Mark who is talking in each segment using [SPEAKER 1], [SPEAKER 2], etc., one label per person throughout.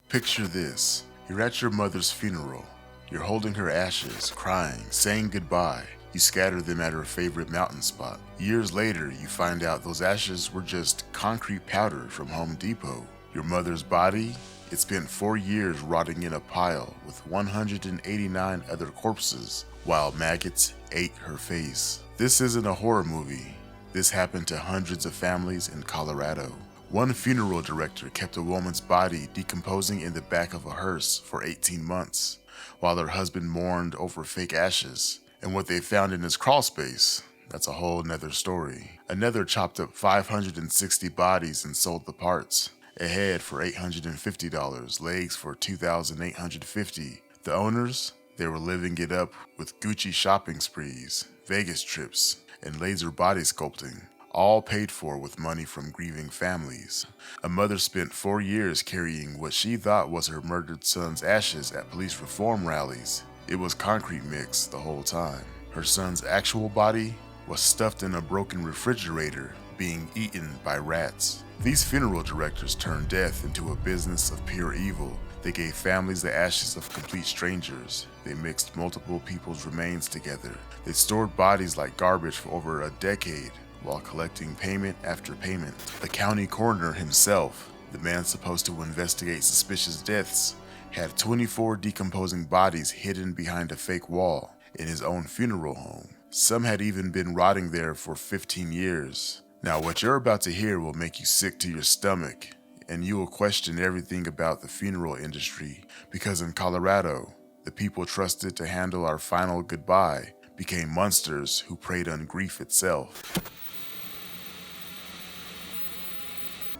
[SPEAKER 1] Picture this. You're at your mother's funeral. You're holding her ashes, crying, saying goodbye. You scatter them at her favorite mountain spot. Years later, you find out those ashes were just concrete powder from Home Depot. Your mother's body? It spent 4 years rotting in a pile with 189 other corpses, while maggots ate her face. This isn't a horror movie. This happened to hundreds of families in Colorado. One funeral director kept a woman's body decomposing in the back of a hearse for 18 months, while her husband mourned over fake ashes. And what they found in his crawl space, that's a whole nother story. Another chopped up 560 bodies and sold the parts. A head for $850, legs for $2,850. The owners? They were living it up with Gucci shopping sprees, Vegas trips, and laser body sculpting, all paid for with money from grieving families. A mother spent 4 years carrying what she thought was her murdered son's ashes at police reform rallies. It was concrete mix the whole time. Her son's actual body was stuffed in a broken refrigerator, being eaten by rats. These funeral directors turned death into a business of pure evil. They gave families the ashes of complete strangers. They mixed multiple people's remains together. They stored bodies like garbage for over a decade while collecting payment after payment. The county coroner himself, the man supposed to investigate suspicious deaths, had 24 decomposing bodies hidden behind a fake wall in his own funeral home. Some had even been rotting there for 15 years. Now, what you're about to hear will make you sick to your stomach, and you will question everything about the funeral industry, because in Colorado, the people trusted to handle our final goodbye became monsters who preyed on grief itself.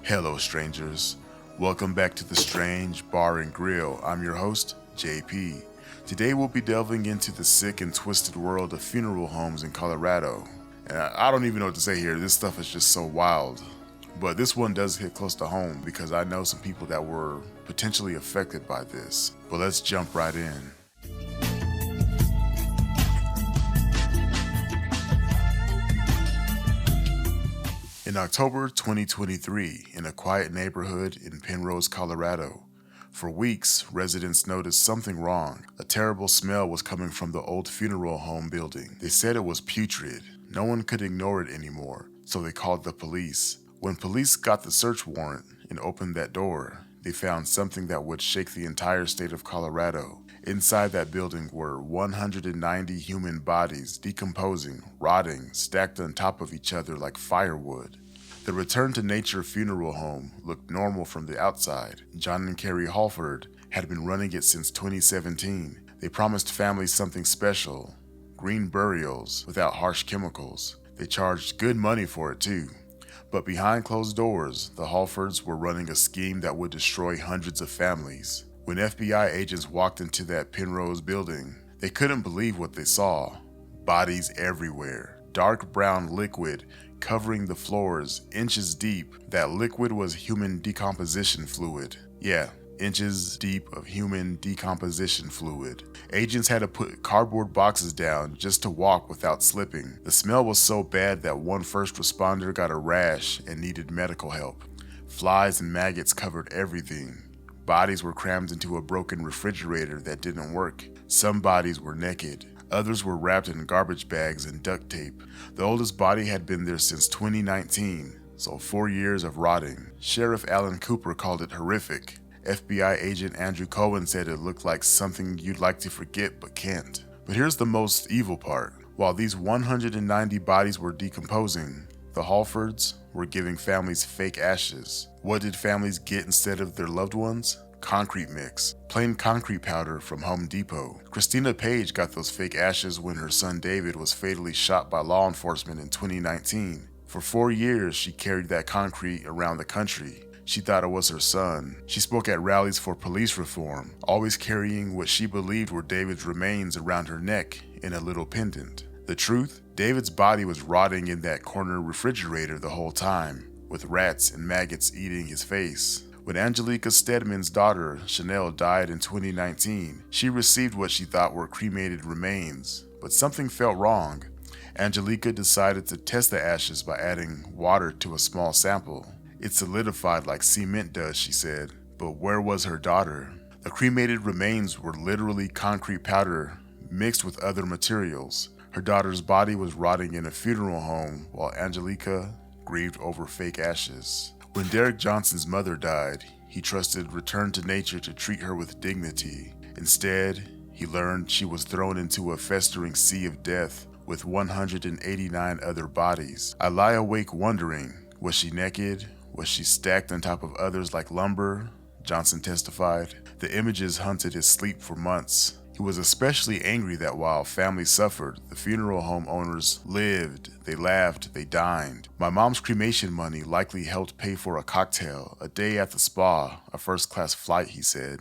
[SPEAKER 1] Hello, strangers. Welcome back to The Strange Bar and Grill. I'm your host, JP. Today we'll be delving into the sick and twisted world of funeral homes in Colorado. And I don't even know what to say here. This stuff is just so wild. But this one does hit close to home because I know some people that were potentially affected by this. But let's jump right in. In October 2023, in a quiet neighborhood in Penrose, Colorado, for weeks, residents noticed something wrong. A terrible smell was coming from the old funeral home building. They said it was putrid. No one could ignore it anymore, so they called the police. When police got the search warrant and opened that door, they found something that would shake the entire state of Colorado. Inside that building were 190 human bodies decomposing, rotting, stacked on top of each other like firewood. The Return to Nature funeral home looked normal from the outside. John and Carrie Hallford had been running it since 2017. They promised families something special, green burials without harsh chemicals. They charged good money for it too. But behind closed doors, the Hallfords were running a scheme that would destroy hundreds of families. When FBI agents walked into that Penrose building, they couldn't believe what they saw. Bodies everywhere. Dark brown liquid covering the floors inches deep. That liquid was human decomposition fluid. Yeah, inches deep of human decomposition fluid. Agents had to put cardboard boxes down just to walk without slipping. The smell was so bad that one first responder got a rash and needed medical help. Flies and maggots covered everything. Bodies were crammed into a broken refrigerator that didn't work. Some bodies were naked. Others were wrapped in garbage bags and duct tape. The oldest body had been there since 2019, so 4 years of rotting. Sheriff Alan Cooper called it horrific. FBI agent Andrew Cohen said it looked like something you'd like to forget but can't. But here's the most evil part. While these 190 bodies were decomposing, the Hallfords were giving families fake ashes. What did families get instead of their loved ones? Concrete mix. Plain concrete powder from Home Depot. Christina Page got those fake ashes when her son David was fatally shot by law enforcement in 2019. For 4 years, she carried that concrete around the country. She thought it was her son. She spoke at rallies for police reform, always carrying what she believed were David's remains around her neck in a little pendant. The truth? David's body was rotting in that corner refrigerator the whole time, with rats and maggots eating his face. When Angelica Stedman's daughter, Chanel, died in 2019, she received what she thought were cremated remains, but something felt wrong. Angelica decided to test the ashes by adding water to a small sample. It solidified like cement does, she said. But where was her daughter? The cremated remains were literally concrete powder mixed with other materials. Her daughter's body was rotting in a funeral home while Angelica grieved over fake ashes. When Derek Johnson's mother died, he trusted Return to Nature to treat her with dignity. Instead, he learned she was thrown into a festering sea of death with 189 other bodies. I lie awake wondering, was she naked? Was she stacked on top of others like lumber? Johnson testified. The images haunted his sleep for months. He was especially angry that while families suffered, the funeral home owners lived, they laughed, they dined. My mom's cremation money likely helped pay for a cocktail, a day at the spa, a first-class flight, he said.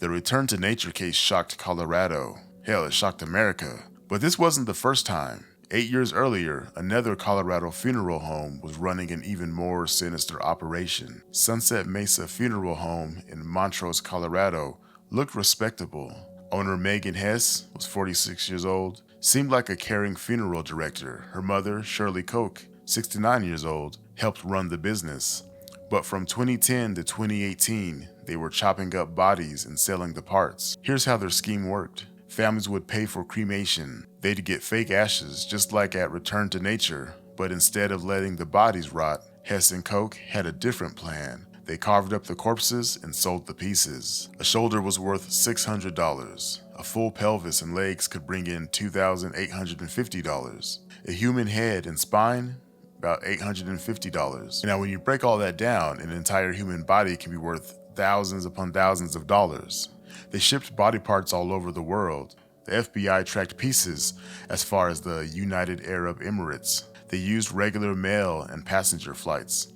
[SPEAKER 1] The Return to Nature case shocked Colorado. Hell, it shocked America. But this wasn't the first time. 8 years earlier, another Colorado funeral home was running an even more sinister operation. Sunset Mesa Funeral Home in Montrose, Colorado looked respectable. Owner Megan Hess was 46 years old, seemed like a caring funeral director. Her mother, Shirley Koch, 69 years old, helped run the business. But from 2010 to 2018, they were chopping up bodies and selling the parts. Here's how their scheme worked. Families would pay for cremation. They'd get fake ashes just like at Return to Nature, but instead of letting the bodies rot, Hess and Koch had a different plan. They carved up the corpses and sold the pieces. A shoulder was worth $600. A full pelvis and legs could bring in $2,850. A human head and spine, about $850. Now when you break all that down, an entire human body can be worth thousands upon thousands of dollars. They shipped body parts all over the world. The FBI tracked pieces as far as the United Arab Emirates. They used regular mail and passenger flights.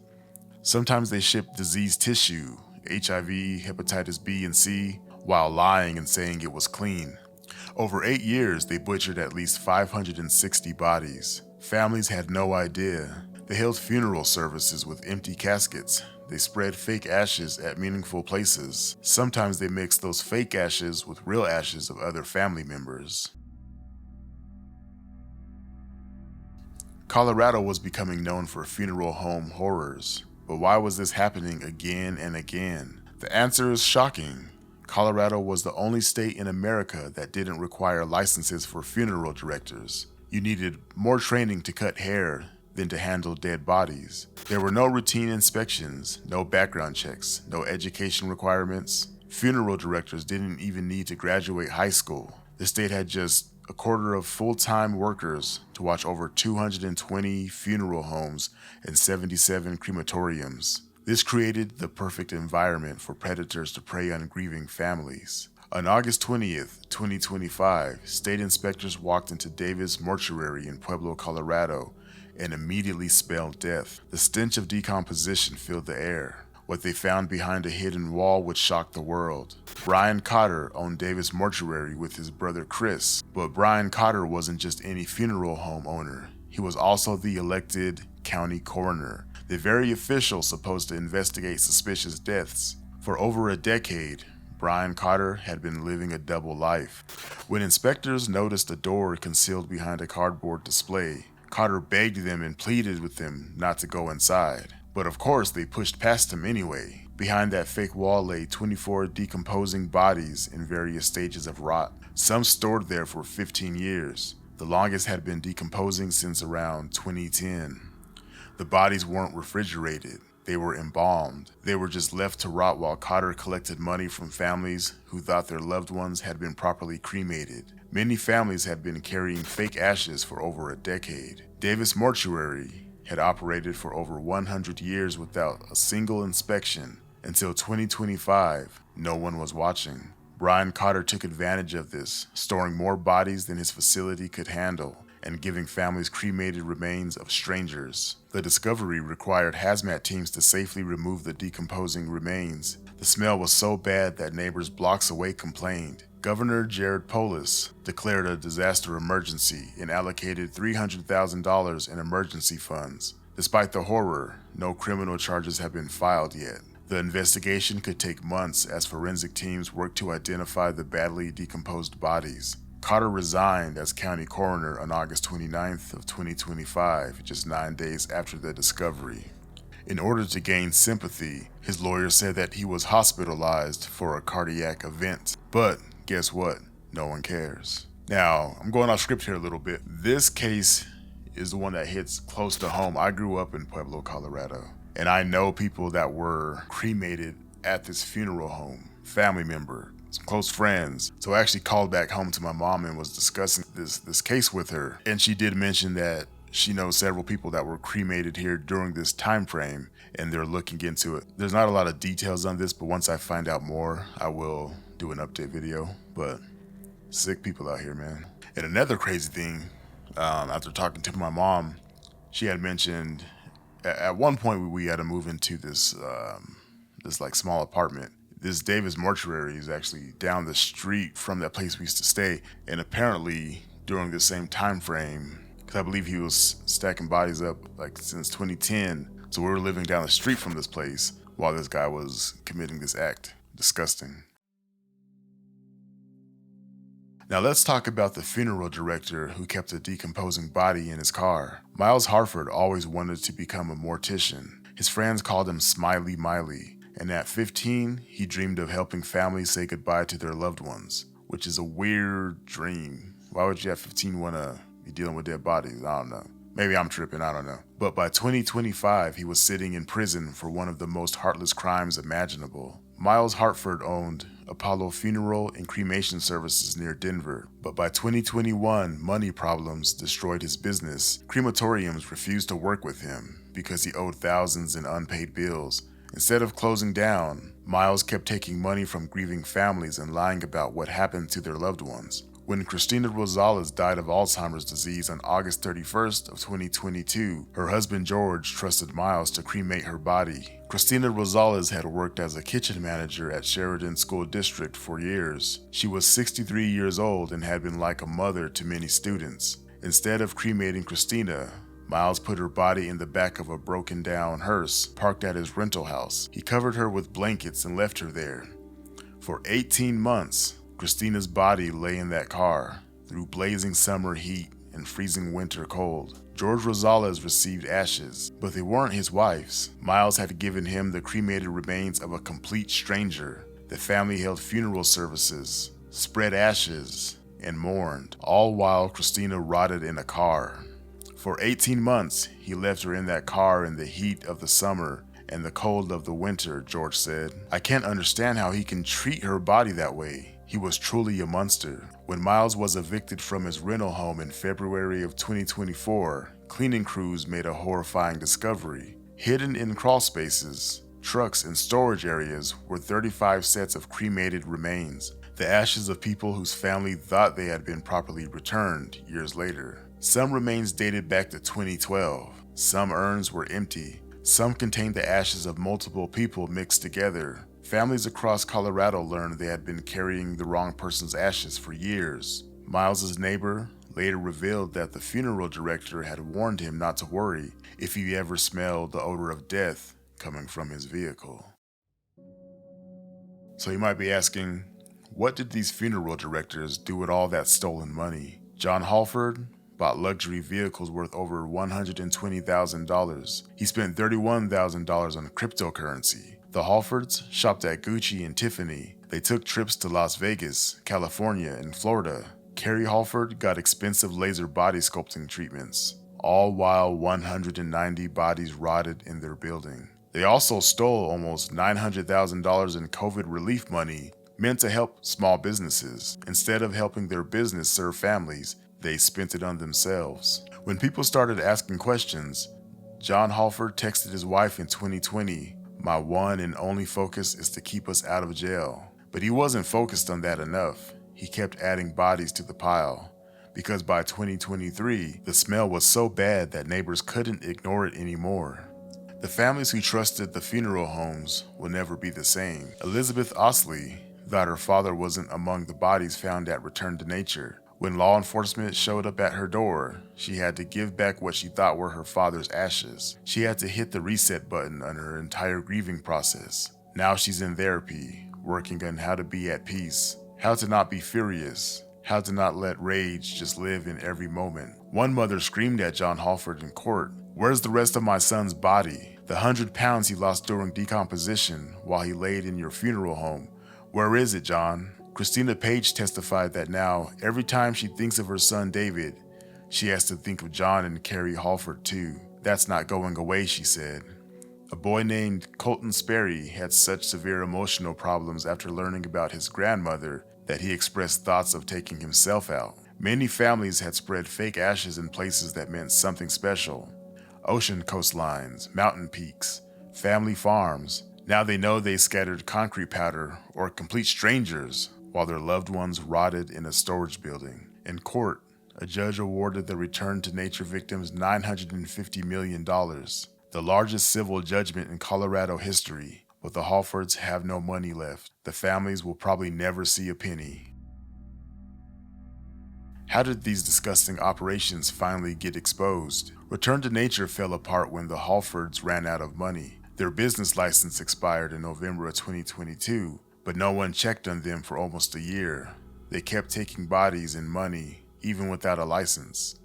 [SPEAKER 1] Sometimes they shipped diseased tissue, HIV, hepatitis B and C, while lying and saying it was clean. Over 8 years, they butchered at least 560 bodies. Families had no idea. They held funeral services with empty caskets. They spread fake ashes at meaningful places. Sometimes they mixed those fake ashes with real ashes of other family members. Colorado was becoming known for funeral home horrors. But why was this happening again and again? The answer is shocking. Colorado was the only state in America that didn't require licenses for funeral directors. You needed more training to cut hair than to handle dead bodies. There were no routine inspections, no background checks, no education requirements. Funeral directors didn't even need to graduate high school. The state had just a quarter of full-time workers to watch over 220 funeral homes and 77 crematoriums. This created the perfect environment for predators to prey on grieving families. On August 20th, 2025, state inspectors walked into Davis Mortuary in Pueblo, Colorado, and immediately smelled death. The stench of decomposition filled the air. What they found behind a hidden wall would shock the world. Brian Cotter owned Davis Mortuary with his brother Chris, but Brian Cotter wasn't just any funeral home owner. He was also the elected county coroner, the very official supposed to investigate suspicious deaths. For over a decade, Brian Cotter had been living a double life. When inspectors noticed a door concealed behind a cardboard display, Cotter begged them and pleaded with them not to go inside. But of course, they pushed past him anyway. Behind that fake wall lay 24 decomposing bodies in various stages of rot. Some stored there for 15 years. The longest had been decomposing since around 2010. The bodies weren't refrigerated. They were embalmed. They were just left to rot while Cotter collected money from families who thought their loved ones had been properly cremated. Many families had been carrying fake ashes for over a decade. Davis Mortuary had operated for over 100 years without a single inspection. Until 2025, no one was watching. Brian Cotter took advantage of this, storing more bodies than his facility could handle and giving families cremated remains of strangers. The discovery required hazmat teams to safely remove the decomposing remains. The smell was so bad that neighbors blocks away complained. Governor Jared Polis declared a disaster emergency and allocated $300,000 in emergency funds. Despite the horror, no criminal charges have been filed yet. The investigation could take months as forensic teams worked to identify the badly decomposed bodies. Cotter resigned as county coroner on August 29th of 2025, just 9 days after the discovery. In order to gain sympathy, his lawyer said that he was hospitalized for a cardiac event. But guess what? No one cares. Now, I'm going off script here a little bit. This case is the one that hits close to home. I grew up in Pueblo, Colorado, and I know people that were cremated at this funeral home, family member, some close friends. So I actually called back home to my mom and was discussing this case with her. And she did mention that she knows several people that were cremated here during this time frame, and they're looking into it. There's not a lot of details on this, but once I find out more, I will do an update video. But sick people out here, man. And another crazy thing, after talking to my mom, she had mentioned at one point we had to move into this like small apartment. This Davis Mortuary is actually down the street from that place we used to stay, and apparently during the same time frame, because I believe he was stacking bodies up like since 2010, so we were living down the street from this place while this guy was committing this act. Disgusting. Now let's talk about the funeral director who kept a decomposing body in his car. Miles Harford always wanted to become a mortician. His friends called him Smiley Miley, and at 15, he dreamed of helping families say goodbye to their loved ones, which is a weird dream. Why would you at 15 want to be dealing with dead bodies? I don't know. Maybe I'm tripping, I don't know. But by 2025, he was sitting in prison for one of the most heartless crimes imaginable. Miles Harford owned Apollo Funeral and Cremation Services near Denver, but by 2021, money problems destroyed his business. Crematoriums refused to work with him because he owed thousands in unpaid bills. Instead of closing down, Miles kept taking money from grieving families and lying about what happened to their loved ones. When Christina Rosales died of Alzheimer's disease on August 31st of 2022, her husband George trusted Miles to cremate her body. Christina Rosales had worked as a kitchen manager at Sheridan School District for years. She was 63 years old and had been like a mother to many students. Instead of cremating Christina, Miles put her body in the back of a broken-down hearse parked at his rental house. He covered her with blankets and left her there. For 18 months, Christina's body lay in that car, through blazing summer heat and freezing winter cold. George Rosales received ashes, but they weren't his wife's. Miles had given him the cremated remains of a complete stranger. The family held funeral services, spread ashes, and mourned, all while Christina rotted in a car. For 18 months, he left her in that car in the heat of the summer and the cold of the winter, George said. I can't understand how he can treat her body that way. He was truly a monster. When Miles was evicted from his rental home in February of 2024, cleaning crews made a horrifying discovery. Hidden in crawl spaces, trucks, and storage areas were 35 sets of cremated remains, the ashes of people whose family thought they had been properly returned years later. Some remains dated back to 2012. Some urns were empty. Some contained the ashes of multiple people mixed together. Families across Colorado learned they had been carrying the wrong person's ashes for years. Miles's neighbor later revealed that the funeral director had warned him not to worry if he ever smelled the odor of death coming from his vehicle. So you might be asking, what did these funeral directors do with all that stolen money? John Hallford bought luxury vehicles worth over $120,000. He spent $31,000 on cryptocurrency. The Hallfords shopped at Gucci and Tiffany. They took trips to Las Vegas, California, and Florida. Carrie Hallford got expensive laser body sculpting treatments, all while 190 bodies rotted in their building. They also stole almost $900,000 in COVID relief money meant to help small businesses. Instead of helping their business serve families, they spent it on themselves. When people started asking questions, John Hallford texted his wife in 2020, "My one and only focus is to keep us out of jail." But he wasn't focused on that enough. He kept adding bodies to the pile, because by 2023, the smell was so bad that neighbors couldn't ignore it anymore. The families who trusted the funeral homes will never be the same. Elizabeth Osley thought her father wasn't among the bodies found at Return to Nature. When law enforcement showed up at her door, she had to give back what she thought were her father's ashes. She had to hit the reset button on her entire grieving process. Now she's in therapy, working on how to be at peace, how to not be furious, how to not let rage just live in every moment. One mother screamed at John Hallford in court, "Where's the rest of my son's body?" The 100 pounds he lost during decomposition while he laid in your funeral home. Where is it, John? Christina Page testified that now, every time she thinks of her son David, she has to think of John and Carrie Hallford too. That's not going away, she said. A boy named Colton Sperry had such severe emotional problems after learning about his grandmother that he expressed thoughts of taking himself out. Many families had spread fake ashes in places that meant something special. Ocean coastlines, mountain peaks, family farms. Now they know they scattered concrete powder or complete strangers while their loved ones rotted in a storage building. In court, a judge awarded the Return to Nature victims $950 million, the largest civil judgment in Colorado history, but the Hallfords have no money left. The families will probably never see a penny. How did these disgusting operations finally get exposed? Return to Nature fell apart when the Hallfords ran out of money. Their business license expired in November of 2022, but no one checked on them for almost a year. They kept taking bodies and money, even without a license.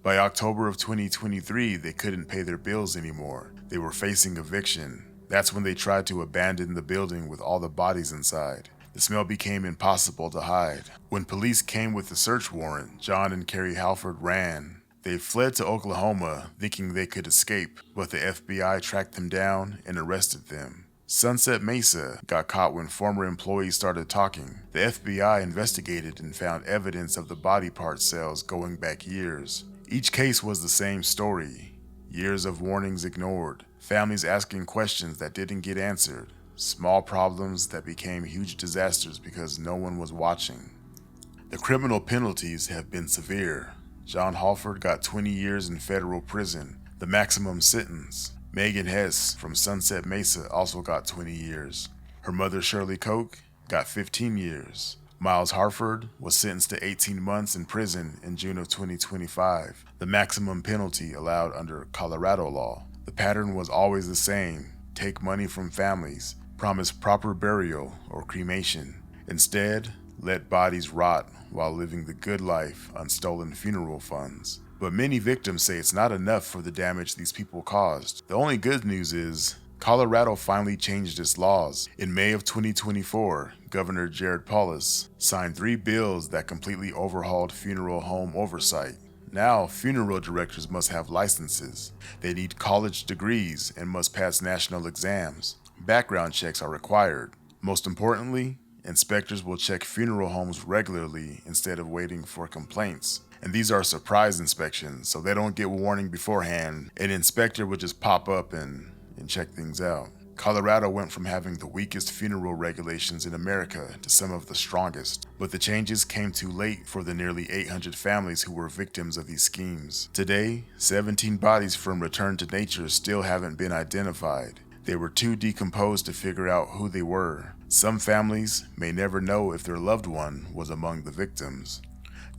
[SPEAKER 1] By October of 2023, they couldn't pay their bills anymore. They were facing eviction. That's when they tried to abandon the building with all the bodies inside. The smell became impossible to hide. When police came with the search warrant, John and Carrie Halford ran. They fled to Oklahoma, thinking they could escape, but the FBI tracked them down and arrested them. Sunset Mesa got caught when former employees started talking. The FBI investigated and found evidence of the body part sales going back years. Each case was the same story. Years of warnings ignored. Families asking questions that didn't get answered. Small problems that became huge disasters because no one was watching. The criminal penalties have been severe. John Hallford got 20 years in federal prison, the maximum sentence. Megan Hess from Sunset Mesa also got 20 years. Her mother Shirley Koch got 15 years. Miles Harford was sentenced to 18 months in prison in June of 2025, the maximum penalty allowed under Colorado law. The pattern was always the same: take money from families, promise proper burial or cremation. Instead, let bodies rot while living the good life on stolen funeral funds. But many victims say it's not enough for the damage these people caused. The only good news is, Colorado finally changed its laws. In May of 2024, Governor Jared Polis signed 3 bills that completely overhauled funeral home oversight. Now, funeral directors must have licenses. They need college degrees and must pass national exams. Background checks are required. Most importantly, inspectors will check funeral homes regularly instead of waiting for complaints. And these are surprise inspections, so they don't get warning beforehand. An inspector would just pop up and check things out. Colorado went from having the weakest funeral regulations in America to some of the strongest, but the changes came too late for the nearly 800 families who were victims of these schemes. Today, 17 bodies from Return to Nature still haven't been identified. They were too decomposed to figure out who they were. Some families may never know if their loved one was among the victims.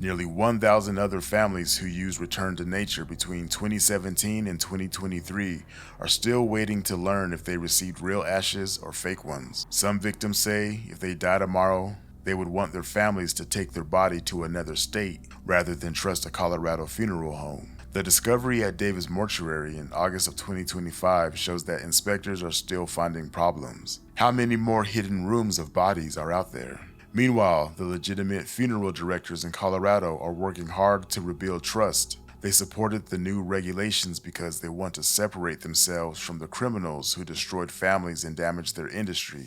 [SPEAKER 1] Nearly 1,000 other families who used Return to Nature between 2017 and 2023 are still waiting to learn if they received real ashes or fake ones. Some victims say if they die tomorrow, they would want their families to take their body to another state rather than trust a Colorado funeral home. The discovery at Davis Mortuary in August of 2025 shows that inspectors are still finding problems. How many more hidden rooms of bodies are out there? Meanwhile, the legitimate funeral directors in Colorado are working hard to rebuild trust. They supported the new regulations because they want to separate themselves from the criminals who destroyed families and damaged their industry.